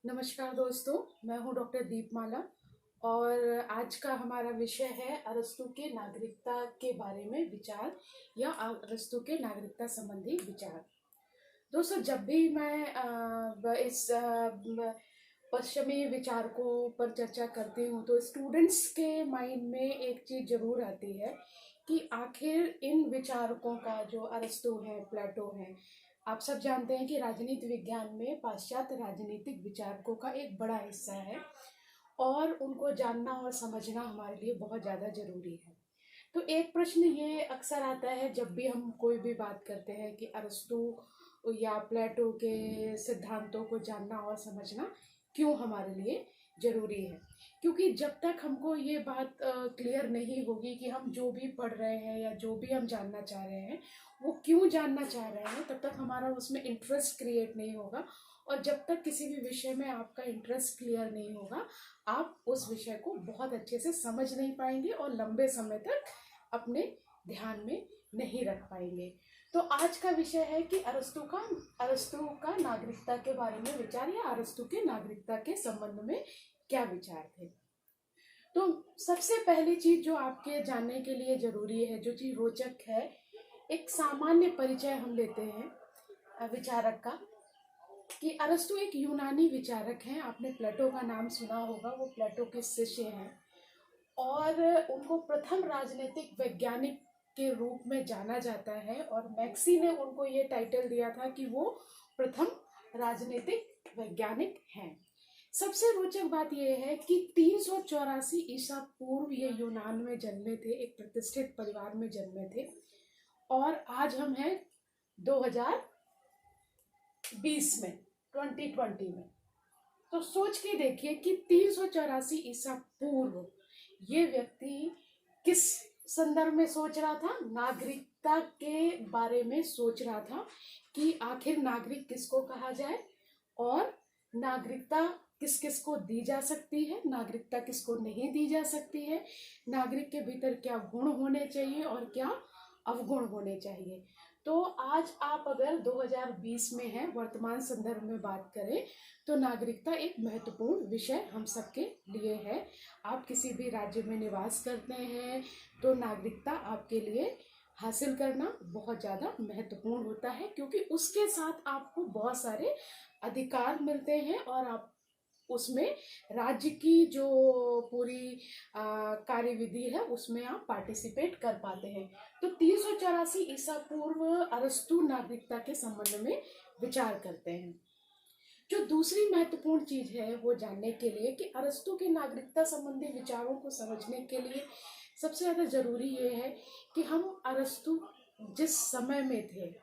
नमस्कार दोस्तों, मैं हूं डॉक्टर दीपमाला और आज का हमारा विषय है अरस्तू के नागरिकता के बारे में विचार या अरस्तू के नागरिकता संबंधी विचार। दोस्तों, जब भी मैं इस पश्चिमी विचारकों पर चर्चा करती हूँ तो स्टूडेंट्स के माइंड में एक चीज़ जरूर आती है कि आखिर इन विचारकों का, जो अरस्तू है, प्लेटो है, आप सब जानते हैं कि राजनीति विज्ञान में पाश्चात्य राजनीतिक विचारकों का एक बड़ा हिस्सा है और उनको जानना और समझना हमारे लिए बहुत ज़्यादा जरूरी है। तो एक प्रश्न ये अक्सर आता है जब भी हम कोई भी बात करते हैं कि अरस्तू या प्लेटो के सिद्धांतों को जानना और समझना क्यों हमारे लिए जरूरी है। क्योंकि जब तक हमको ये बात क्लियर नहीं होगी कि हम जो भी पढ़ रहे हैं या जो भी हम जानना चाह रहे हैं वो क्यों जानना चाह रहे हैं, तब तक हमारा उसमें इंटरेस्ट क्रिएट नहीं होगा। और जब तक किसी भी विषय में आपका इंटरेस्ट क्लियर नहीं होगा, आप उस विषय को बहुत अच्छे से समझ नहीं पाएंगे और लंबे समय तक अपने ध्यान में नहीं रख पाएंगे। तो आज का विषय है कि अरस्तु का नागरिकता के बारे में विचार या अरस्तु के नागरिकता के संबंध में क्या विचार थे। तो सबसे पहली चीज जो आपके जानने के लिए जरूरी है, जो चीज रोचक है, एक सामान्य परिचय हम लेते हैं विचारक का कि अरस्तु एक यूनानी विचारक हैं। आपने प्लेटो का नाम सुना होगा, वो प्लेटो के शिष्य हैं और उनको प्रथम राजनीतिक वैज्ञानिक के रूप में जाना जाता है और मैक्सी ने उनको ये टाइटल दिया था कि वो प्रथम राजनीतिक वैज्ञानिक हैं। सबसे रोचक बात यह है कि 384 ईसा पूर्व ये यूनान में जन्मे थे, एक प्रतिष्ठित परिवार में जन्मे थे और आज हम हैं 2020 में, 2020 में। तो सोच के देखिए कि 384 ईसा पूर्व ये व्यक्ति किस संदर्भ में सोच रहा था। नागरिकता के बारे में सोच रहा था कि आखिर नागरिक किसको कहा जाए और नागरिकता किस किस को दी जा सकती है, नागरिकता किसको नहीं दी जा सकती है, नागरिक के भीतर क्या गुण होने चाहिए और क्या अवगुण होने चाहिए। तो आज आप अगर 2020 में हैं, वर्तमान संदर्भ में बात करें, तो नागरिकता एक महत्वपूर्ण विषय हम सबके लिए है। आप किसी भी राज्य में निवास करते हैं तो नागरिकता आपके लिए हासिल करना बहुत ज़्यादा महत्वपूर्ण होता है, क्योंकि उसके साथ आपको बहुत सारे अधिकार मिलते हैं और आप उसमें राज्य की जो पूरी कार्यविधि है उसमें आप पार्टिसिपेट कर पाते हैं। तो 384 ईसा पूर्व अरस्तु नागरिकता के संबंध में विचार करते हैं। जो दूसरी महत्वपूर्ण चीज है वो जानने के लिए कि अरस्तु के नागरिकता संबंधी विचारों को समझने के लिए सबसे ज्यादा जरूरी ये है कि हम अरस्तु जिस समय में थे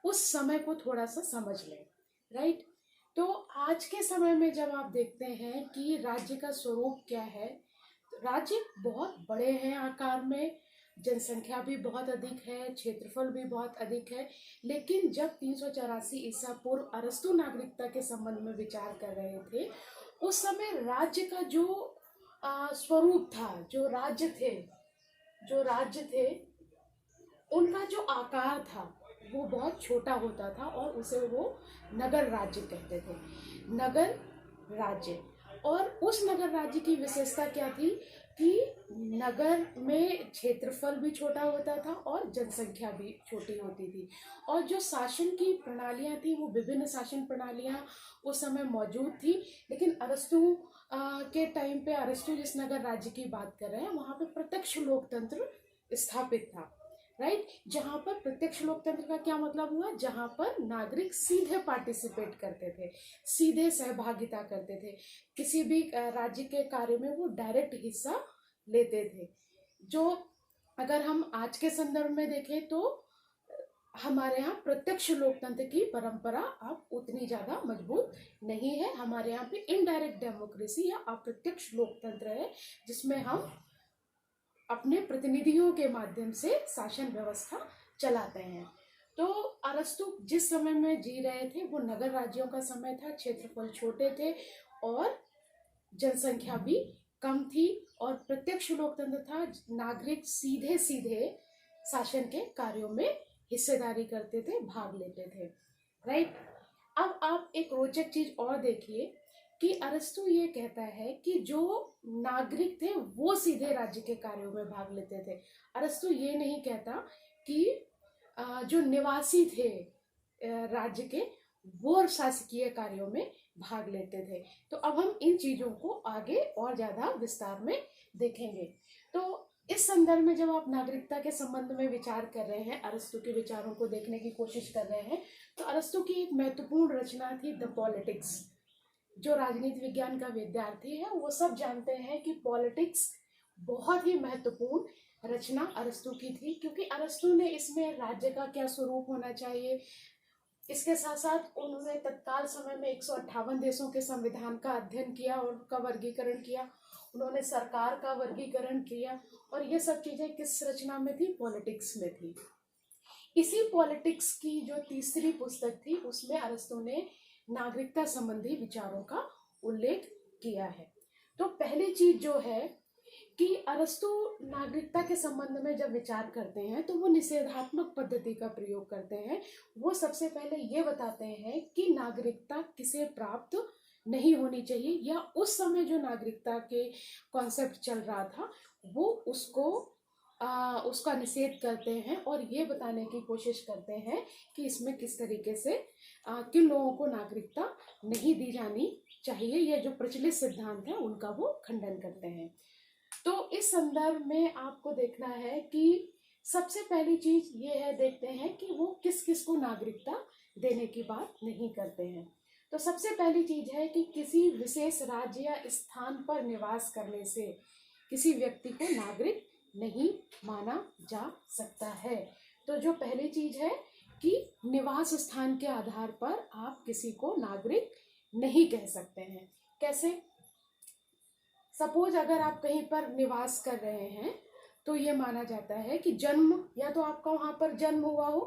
उस समय को थोड़ा सा समझ लें, राइट। तो आज के समय में जब आप देखते हैं कि राज्य का स्वरूप क्या है, राज्य बहुत बड़े हैं आकार में, जनसंख्या भी बहुत अधिक है, क्षेत्रफल भी बहुत अधिक है, लेकिन जब 384 ईसा पूर्व अरस्तु नागरिकता के संबंध में विचार कर रहे थे, उस समय राज्य का जो स्वरूप था, जो राज्य थे उनका जो आकार था वो बहुत छोटा होता था और उसे वो नगर राज्य कहते थे, नगर राज्य। और उस नगर राज्य की विशेषता क्या थी कि नगर में क्षेत्रफल भी छोटा होता था और जनसंख्या भी छोटी होती थी और जो शासन की प्रणालियां थी वो विभिन्न शासन प्रणालियां उस समय मौजूद थी। लेकिन अरस्तु के टाइम पे, अरस्तु जिस नगर राज्य की बात कर रहे हैं वहां पे प्रत्यक्ष लोकतंत्र स्थापित था, राइट। जहां पर प्रत्यक्ष लोकतंत्र का क्या मतलब हुआ, जहां पर नागरिक सीधे पार्टिसिपेट करते थे, सीधे सहभागिता करते थे, किसी भी राज्य के कार्य में वो डायरेक्ट हिस्सा लेते थे। जो अगर हम आज के संदर्भ में देखें तो हमारे यहाँ प्रत्यक्ष लोकतंत्र की परंपरा अब उतनी ज्यादा मजबूत नहीं है। हमारे यहाँ पे इनडायरेक्ट डेमोक्रेसी या अप्रत्यक्ष लोकतंत्र है, जिसमें हम अपने प्रतिनिधियों के माध्यम से शासन व्यवस्था चलाते हैं। तो अरस्तु जिस समय में जी रहे थे वो नगर राज्यों का समय था, क्षेत्रफल छोटे थे और जनसंख्या भी कम थी और प्रत्यक्ष लोकतंत्र था, नागरिक सीधे सीधे शासन के कार्यों में हिस्सेदारी करते थे, भाग लेते थे, राइट। अब आप एक रोचक चीज और देखिए कि अरस्तु ये कहता है कि जो नागरिक थे वो सीधे राज्य के कार्यों में भाग लेते थे। अरस्तु ये नहीं कहता कि जो निवासी थे राज्य के वो शासकीय कार्यों में भाग लेते थे। तो अब हम इन चीजों को आगे और ज्यादा विस्तार में देखेंगे। तो इस संदर्भ में जब आप नागरिकता के संबंध में विचार कर रहे हैं, अरस्तु के विचारों को देखने की कोशिश कर रहे हैं, तो अरस्तु की एक महत्वपूर्ण रचना थी द पॉलिटिक्स। जो राजनीति विज्ञान का विद्यार्थी है वो सब जानते हैं कि पॉलिटिक्स बहुत ही महत्वपूर्ण रचना अरस्तु की थी, क्योंकि अरस्तु ने इसमें राज्य का क्या स्वरूप होना चाहिए, इसके साथ साथ उन्होंने तत्काल समय में 158 देशों के संविधान का अध्ययन किया और उनका वर्गीकरण किया, उन्होंने सरकार का वर्गीकरण किया, और ये सब चीजें किस रचना में थी? पॉलिटिक्स में थी। इसी पॉलिटिक्स की जो तीसरी पुस्तक थी उसमें अरस्तु ने नागरिकता संबंधी विचारों का उल्लेख किया है। तो पहली चीज जो है कि अरस्तु नागरिकता के संबंध में जब विचार करते हैं तो वो निषेधात्मक पद्धति का प्रयोग करते हैं। वो सबसे पहले ये बताते हैं कि नागरिकता किसे प्राप्त नहीं होनी चाहिए, या उस समय जो नागरिकता के कॉन्सेप्ट चल रहा था वो उसका निषेध करते हैं और ये बताने की कोशिश करते हैं कि इसमें किस तरीके से किन लोगों को नागरिकता नहीं दी जानी चाहिए, या जो प्रचलित सिद्धांत है उनका वो खंडन करते हैं। तो इस संदर्भ में आपको देखना है कि सबसे पहली चीज ये है, देखते हैं कि वो किस किस को नागरिकता देने की बात नहीं करते हैं। तो सबसे पहली चीज है कि किसी विशेष राज्य या स्थान पर निवास करने से किसी व्यक्ति को नागरिक नहीं माना जा सकता है। तो जो पहली चीज है कि निवास स्थान के आधार पर आप किसी को नागरिक नहीं कह सकते हैं। कैसे? सपोज अगर आप कहीं पर निवास कर रहे हैं तो ये माना जाता है कि जन्म, या तो आपका वहां पर जन्म हुआ हो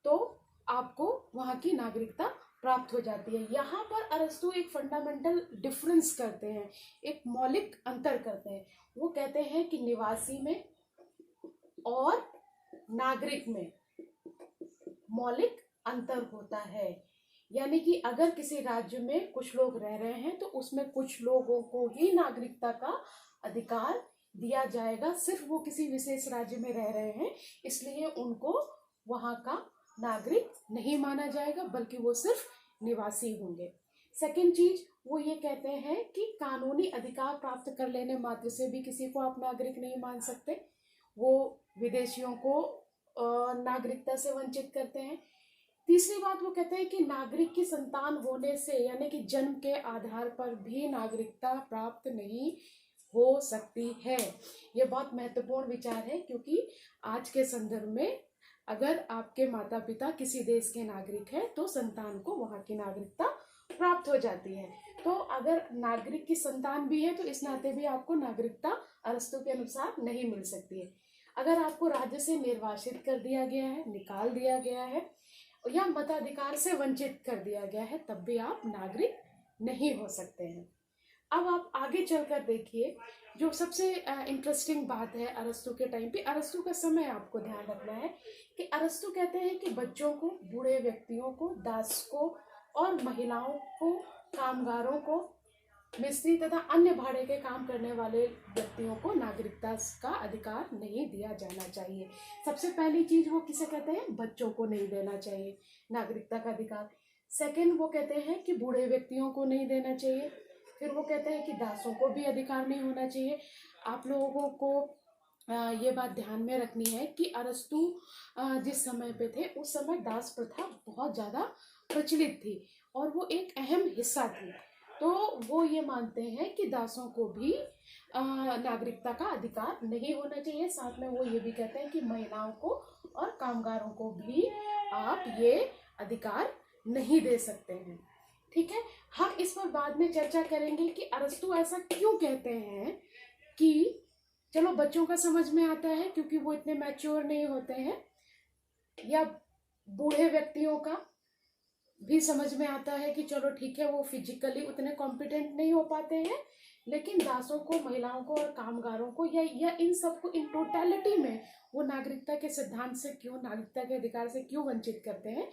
तो आपको वहां की नागरिकता प्राप्त हो जाती है। यहाँ पर अरस्तु एक फंडामेंटल डिफरेंस करते हैं, एक मौलिक अंतर करते हैं। वो कहते हैं कि निवासी में और नागरिक में मौलिक अंतर होता है। यानी कि अगर किसी राज्य में कुछ लोग रह रहे हैं तो उसमें कुछ लोगों को ही नागरिकता का अधिकार दिया जाएगा। सिर्फ वो किसी विशेष राज्य में रह रहे हैं इसलिए उनको वहां का नागरिक नहीं माना जाएगा, बल्कि वो सिर्फ निवासी होंगे। सेकंड चीज वो ये कहते हैं कि कानूनी अधिकार प्राप्त कर लेने मात्र से भी किसी को आप नागरिक नहीं मान सकते। वो विदेशियों को नागरिकता से वंचित करते हैं। तीसरी बात वो कहते हैं कि नागरिक की संतान होने से, यानी कि जन्म के आधार पर भी नागरिकता प्राप्त नहीं हो सकती है। ये बहुत महत्वपूर्ण विचार है, क्योंकि आज के संदर्भ में अगर आपके माता पिता किसी देश के नागरिक हैं तो संतान को वहां की नागरिकता प्राप्त हो जाती है। तो अगर नागरिक की संतान भी है तो इस नाते भी आपको नागरिकता अरस्तु के अनुसार नहीं मिल सकती है। अगर आपको राज्य से निर्वासित कर दिया गया है, निकाल दिया गया है, या मताधिकार से वंचित कर दिया गया है, तब भी आप नागरिक नहीं हो सकते हैं। अब आप आगे चलकर देखिए, जो सबसे इंटरेस्टिंग बात है अरस्तु के टाइम पे, अरस्तु का समय आपको ध्यान रखना है कि अरस्तु कहते हैं कि बच्चों को, बूढ़े व्यक्तियों को, दास को और महिलाओं को, कामगारों को, मिस्त्री तथा अन्य भाड़े के काम करने वाले व्यक्तियों को नागरिकता का अधिकार नहीं दिया जाना चाहिए। सबसे पहली चीज वो किसे कहते हैं? बच्चों को नहीं देना चाहिए नागरिकता का अधिकार। सेकंड वो कहते हैं कि बूढ़े व्यक्तियों को नहीं देना चाहिए। फिर वो कहते हैं कि दासों को भी अधिकार नहीं होना चाहिए। आप लोगों को ये बात ध्यान में रखनी है कि अरस्तु जिस समय पे थे उस समय दास प्रथा बहुत ज्यादा प्रचलित थी और वो एक अहम हिस्सा थी। तो वो ये मानते हैं कि दासों को भी नागरिकता का अधिकार नहीं होना चाहिए। साथ में वो ये भी कहते हैं कि महिलाओं को और कामगारों को भी आप ये अधिकार नहीं दे सकते हैं। ठीक है, हम इस पर बाद में चर्चा करेंगे कि अरस्तु ऐसा क्यों कहते हैं। कि चलो बच्चों का समझ में आता है क्योंकि वो इतने मैच्योर नहीं होते हैं, या बूढ़े व्यक्तियों का भी समझ में आता है कि चलो ठीक है वो फिजिकली उतने कॉम्पिटेंट नहीं हो पाते हैं, लेकिन दासों को, महिलाओं को और कामगारों को, या इन सबको इन टोटलिटी में वो नागरिकता के सिद्धांत से क्यों, नागरिकता के अधिकार से क्यों वंचित करते हैं,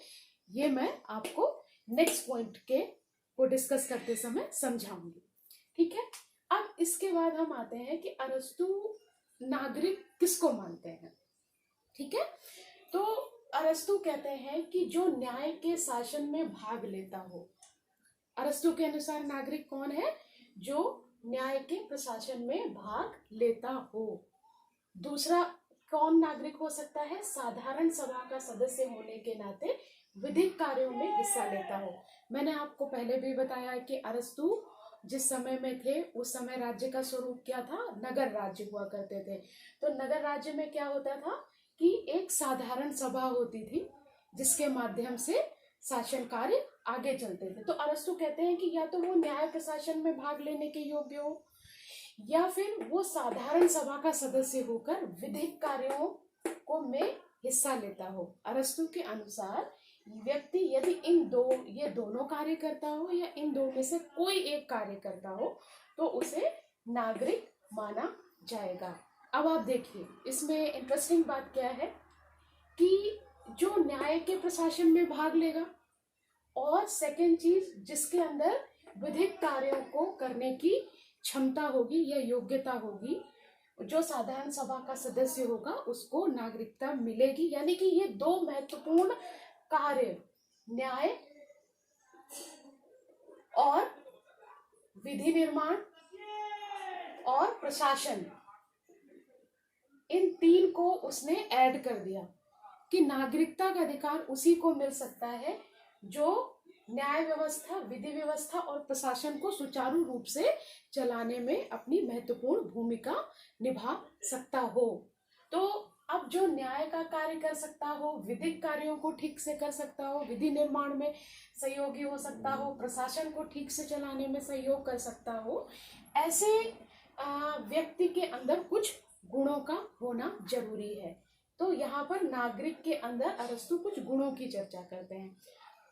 ये मैं आपको नेक्स्ट पॉइंट के को डिस्कस करते समय समझाऊंगी। ठीक है, अब इसके बाद हम आते हैं कि अरस्तु नागरिक किसको मानते हैं। ठीक है, तो अरस्तु कहते हैं कि जो न्याय के शासन में भाग लेता हो। अरस्तु के अनुसार नागरिक कौन है? जो न्याय के प्रशासन में भाग लेता हो। दूसरा कौन नागरिक हो सकता है? साधारण सभा का सदस्य होने के नाते विधिक कार्यों में हिस्सा लेता हो। मैंने आपको पहले भी बताया कि अरस्तु जिस समय में थे उस समय राज्य का स्वरूप क्या था? नगर राज्य हुआ करते थे। तो नगर राज्य में क्या होता था कि एक साधारण सभा होती थी जिसके माध्यम से शासन कार्य आगे चलते थे। तो अरस्तु कहते हैं कि या तो वो न्याय प्रशासन में भाग लेने के योग्य हो या फिर वो साधारण सभा का सदस्य होकर विधिक कार्यों को में हिस्सा लेता हो। अरस्तु के अनुसार व्यक्ति यदि ये दोनों कार्य करता हो या इन दो में से कोई एक कार्य करता हो तो उसे नागरिक माना जाएगा। अब आप देखिए इसमें इंटरेस्टिंग बात क्या है कि जो न्याय के प्रशासन में भाग लेगा और सेकंड चीज जिसके अंदर विधिक कार्यों को करने की क्षमता होगी या योग्यता होगी, जो साधारण सभा का सदस्य होगा उसको नागरिकता मिलेगी। यानी कि ये दो महत्वपूर्ण कार्य, न्याय और विधि निर्माण और प्रशासन, इन तीन को उसने ऐड कर दिया कि नागरिकता का अधिकार उसी को मिल सकता है जो न्याय व्यवस्था, विधि व्यवस्था और प्रशासन को सुचारू रूप से चलाने में अपनी महत्वपूर्ण भूमिका निभा सकता हो। तो अब जो न्याय का कार्य कर सकता हो, विधिक कार्यों को ठीक से कर सकता हो, विधि निर्माण में सहयोगी हो सकता हो, प्रशासन को ठीक से चलाने में सहयोग कर सकता हो, ऐसे व्यक्ति के अंदर कुछ गुणों का होना जरूरी है। तो यहाँ पर नागरिक के अंदर अरस्तु कुछ गुणों की चर्चा करते हैं।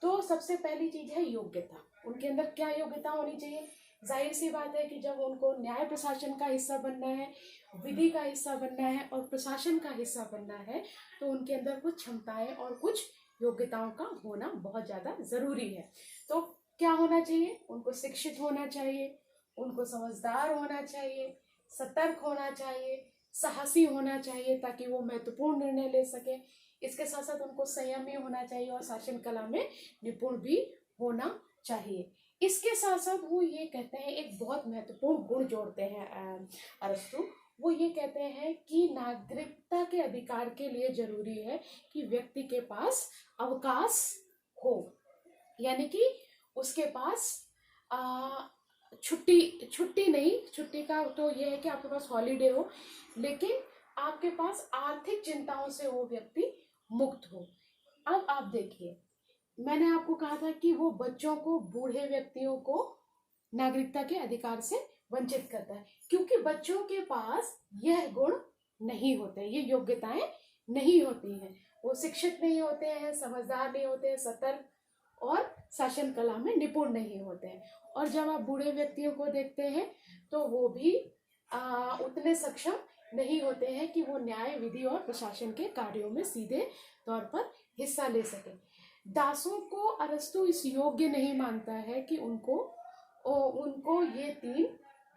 तो सबसे पहली चीज है योग्यता। उनके अंदर क्या योग्यता होनी चाहिए? जाहिर सी बात है कि जब उनको न्याय प्रशासन का हिस्सा बनना है, विधि का हिस्सा बनना है और प्रशासन का हिस्सा बनना है तो उनके अंदर कुछ क्षमताएं और कुछ योग्यताओं का होना बहुत ज्यादा जरूरी है। तो क्या होना चाहिए? उनको शिक्षित होना चाहिए, उनको समझदार होना चाहिए, सतर्क होना चाहिए, साहसी होना चाहिए ताकि वो महत्वपूर्ण निर्णय ले सके। इसके साथ साथ उनको संयमी होना चाहिए और शासन कला में निपुण भी होना चाहिए। इसके साथ साथ वो ये कहते हैं, एक बहुत महत्वपूर्ण गुण जोड़ते हैं अरस्तु। वो ये कहते हैं कि नागरिकता के अधिकार के लिए जरूरी है कि व्यक्ति के पास अवकाश हो, यानी कि उसके पास छुट्टी नहीं, छुट्टी का तो ये है कि आपके पास हॉलीडे हो, लेकिन आपके पास आर्थिक चिंताओं से वो व्यक्ति मुक्त हो। अब आप देखिए, मैंने आपको कहा था कि वो बच्चों को, बूढ़े व्यक्तियों को नागरिकता के अधिकार से वंचित करता है क्योंकि बच्चों के पास यह गुण नहीं होते, ये योग्यताएं नहीं होती हैं। वो शिक्षित नहीं होते हैं, समझदार नहीं होते हैं, सतर्क और शासन कला में निपुण नहीं होते हैं। और जब आप बूढ़े व्यक्तियों को देखते हैं तो वो भी उतने सक्षम नहीं होते हैं कि वो न्याय, विधि और प्रशासन के कार्यों में सीधे तौर पर हिस्सा ले सके। दासों को अरस्तु इस योग्य नहीं मानता है कि उनको ये तीन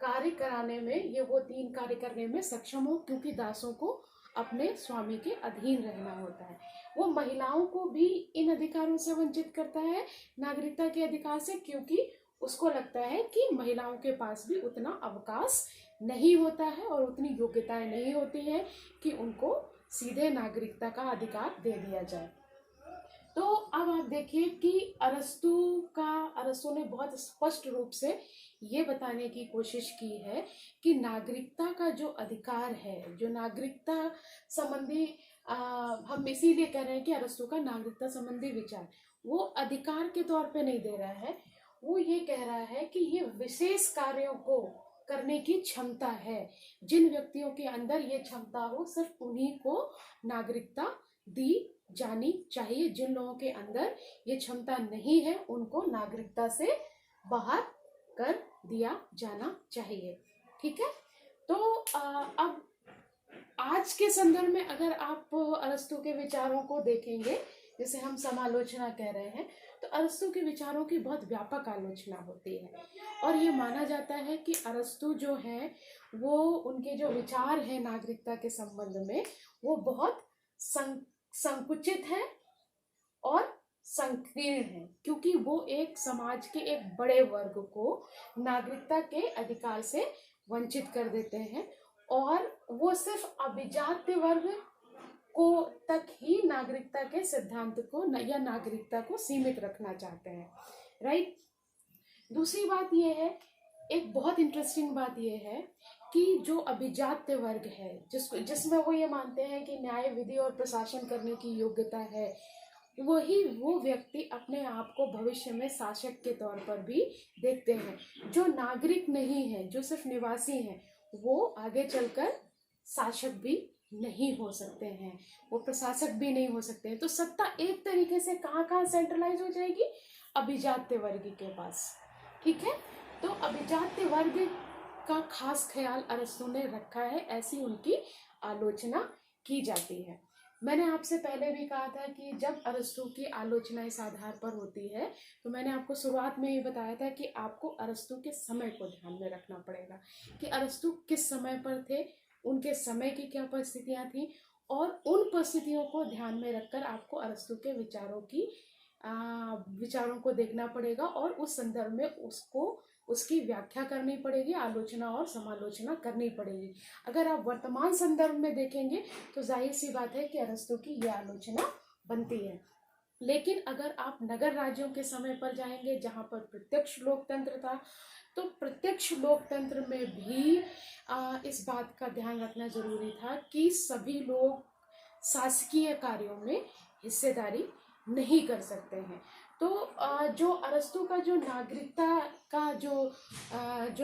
कार्य कराने में, ये वो तीन कार्य करने में सक्षम हो, क्योंकि दासों को अपने स्वामी के अधीन रहना होता है। वो महिलाओं को भी इन अधिकारों से वंचित करता है, नागरिकता के अधिकार से, क्योंकि उसको लगता है कि महिलाओं के पास भी उतना अवकाश नहीं होता है और उतनी योग्यताएं नहीं होती हैं कि उनको सीधे नागरिकता का अधिकार दे दिया जाए। तो अब आप देखिए कि अरस्तु ने बहुत स्पष्ट रूप से ये बताने की कोशिश की है कि नागरिकता का जो अधिकार है, जो नागरिकता संबंधी हम इसीलिए कह रहे हैं कि अरस्तु का नागरिकता संबंधी विचार वो अधिकार के तौर पे नहीं दे रहा है, वो ये कह रहा है कि ये विशेष कार्यों को करने की क्षमता है। जिन व्यक्तियों के अंदर ये क्षमता हो सिर्फ उन्हीं को नागरिकता दी जानी चाहिए। जिन लोगों के अंदर ये क्षमता नहीं है उनको नागरिकता से बाहर कर दिया जाना चाहिए। ठीक है, तो अब आज के संदर्भ में अगर आप अरस्तु के विचारों को देखेंगे, जैसे हम समालोचना कह रहे हैं, तो अरस्तु के विचारों की बहुत व्यापक आलोचना होती है। और ये माना जाता है कि अरस्तु जो है वो, उनके जो विचार हैं नागरिकता के संबंध में, वो बहुत संकुचित है और संकीर्ण है, क्योंकि वो एक समाज के एक बड़े वर्ग को नागरिकता के अधिकार से वंचित कर देते हैं, और वो सिर्फ अभिजात्य वर्ग को तक ही नागरिकता के सिद्धांत को या नागरिकता को सीमित रखना चाहते हैं। राइट। दूसरी बात ये है, एक बहुत इंटरेस्टिंग बात ये है कि जो अभिजात्य वर्ग है, जिसमें वो ये मानते हैं कि न्याय, विधि और प्रशासन करने की योग्यता है, वही वो व्यक्ति अपने आप को भविष्य में शासक के तौर पर भी देखते हैं। जो नागरिक नहीं है, जो सिर्फ निवासी हैं, वो आगे चलकर शासक भी नहीं हो सकते हैं, वो प्रशासक भी नहीं हो सकते हैं। तो सत्ता एक तरीके से कहाँ कहाँ सेंट्रलाइज हो जाएगी? अभिजात्य वर्ग के पास। ठीक है। तो अभिजात्य वर्ग का खास ख्याल अरस्तु ने रखा है, ऐसी उनकी आलोचना की जाती है। मैंने आपसे पहले भी कहा था कि जब अरस्तु की आलोचना इस आधार पर होती है, तो मैंने आपको शुरुआत में ये बताया था कि आपको अरस्तु के समय को ध्यान में रखना पड़ेगा कि अरस्तु किस समय पर थे, उनके समय की क्या परिस्थितियां थी, और उन परिस्थितियों को ध्यान में रखकर आपको अरस्तु के विचारों को देखना पड़ेगा, और उस संदर्भ में उसकी व्याख्या करनी पड़ेगी, आलोचना और समालोचना करनी पड़ेगी। अगर आप वर्तमान संदर्भ में देखेंगे तो जाहिर सी बात है कि अरस्तु की यह आलोचना बनती है। लेकिन अगर आप नगर राज्यों के समय पर जाएंगे, जहां पर प्रत्यक्ष लोकतंत्र था, तो प्रत्यक्ष लोकतंत्र में भी इस बात का ध्यान रखना जरूरी था कि सभी लोग शासकीय कार्यों में हिस्सेदारी नहीं कर सकते हैं। तो जो अरस्तु का जो नागरिकता का जो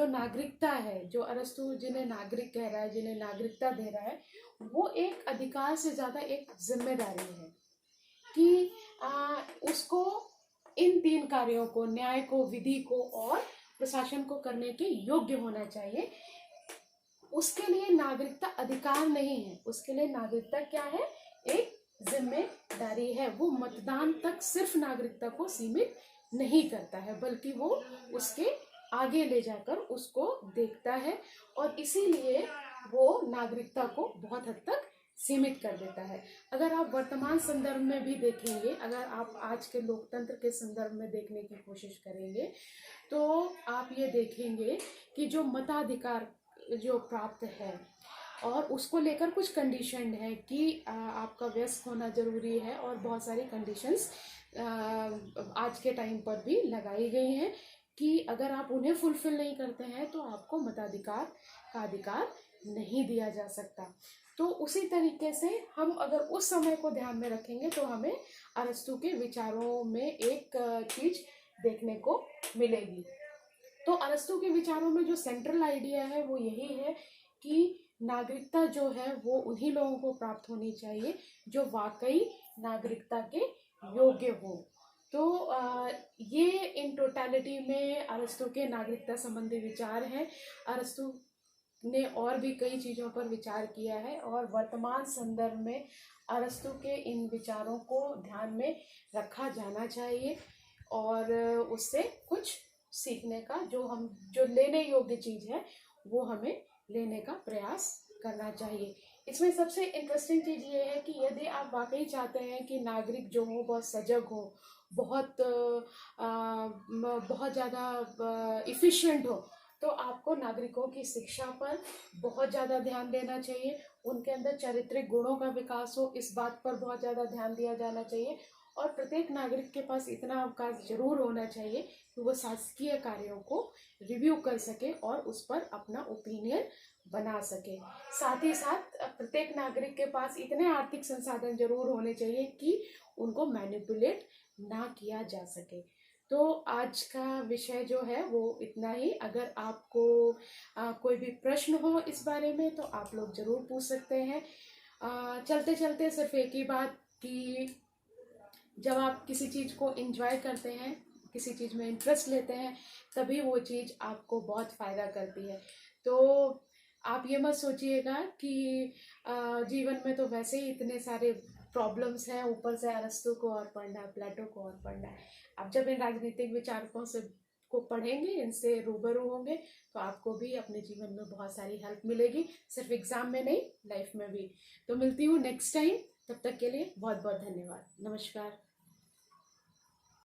नागरिकता है, जो अरस्तु जिन्हें नागरिक कह रहा है, जिन्हें नागरिकता दे रहा है, वो एक अधिकार से ज्यादा एक जिम्मेदारी है कि उसको इन 3 कार्यों को, न्याय को, विधि को और प्रशासन को करने के योग्य होना चाहिए। उसके लिए नागरिकता अधिकार नहीं है, उसके लिए नागरिकता क्या है? एक जिम्मेदारी है। वो मतदान तक सिर्फ नागरिकता को सीमित नहीं करता है, बल्कि वो उसके आगे ले जाकर उसको देखता है, और इसीलिए वो नागरिकता को बहुत हद तक सीमित कर देता है। अगर आप वर्तमान संदर्भ में भी देखेंगे, अगर आप आज के लोकतंत्र के संदर्भ में देखने की कोशिश करेंगे, तो आप ये देखेंगे कि जो मताधिकार जो प्राप्त है, और उसको लेकर कुछ कंडीशन है कि आपका वयस्क होना जरूरी है, और बहुत सारी कंडीशंस आज के टाइम पर भी लगाई गई हैं कि अगर आप उन्हें फुलफिल नहीं करते हैं तो आपको मताधिकार का अधिकार नहीं दिया जा सकता। तो उसी तरीके से हम अगर उस समय को ध्यान में रखेंगे तो हमें अरस्तु के विचारों में एक चीज देखने को मिलेगी। तो अरस्तु के विचारों में जो सेंट्रल आइडिया है वो यही है कि नागरिकता जो है वो उन्हीं लोगों को प्राप्त होनी चाहिए जो वाकई नागरिकता के योग्य हो। तो ये इन टोटालिटी में अरस्तु के नागरिकता संबंधी विचार हैं। अरस्तु ने और भी कई चीज़ों पर विचार किया है, और वर्तमान संदर्भ में अरस्तु के इन विचारों को ध्यान में रखा जाना चाहिए, और उससे कुछ सीखने का, जो लेने योग्य चीज़ है वो हमें लेने का प्रयास करना चाहिए। इसमें सबसे इंटरेस्टिंग चीज़ ये है कि यदि आप वाकई चाहते हैं कि नागरिक जो हो बहुत सजग हो, बहुत ज़्यादा इफ़िशिएंट हो, तो आपको नागरिकों की शिक्षा पर बहुत ज़्यादा ध्यान देना चाहिए। उनके अंदर चारित्रिक गुणों का विकास हो, इस बात पर बहुत ज़्यादा ध्यान दिया जाना चाहिए। और प्रत्येक नागरिक के पास इतना अवकाश जरूर होना चाहिए कि वो शासकीय कार्यों को रिव्यू कर सके और उस पर अपना ओपिनियन बना सके। साथ ही साथ प्रत्येक नागरिक के पास इतने आर्थिक संसाधन जरूर होने चाहिए कि उनको मैनिपुलेट ना किया जा सके। तो आज का विषय जो है वो इतना ही। अगर आपको कोई भी प्रश्न हो इस बारे में तो आप लोग जरूर पूछ सकते हैं। चलते चलते सिर्फ एक ही बात कि जब आप किसी चीज़ को एंजॉय करते हैं, किसी चीज़ में इंटरेस्ट लेते हैं, तभी वो चीज़ आपको बहुत फ़ायदा करती है। तो आप ये मत सोचिएगा कि जीवन में तो वैसे ही इतने सारे प्रॉब्लम्स हैं, ऊपर से अरस्तु को और पढ़ना है, प्लेटो को और पढ़ना है। आप जब इन राजनीतिक विचारकों से को पढ़ेंगे, इनसे रूबरू होंगे, तो आपको भी अपने जीवन में बहुत सारी हेल्प मिलेगी, सिर्फ एग्जाम में नहीं, लाइफ में भी। तो मिलती हूँ नेक्स्ट टाइम, तब तक के लिए बहुत बहुत धन्यवाद। नमस्कार।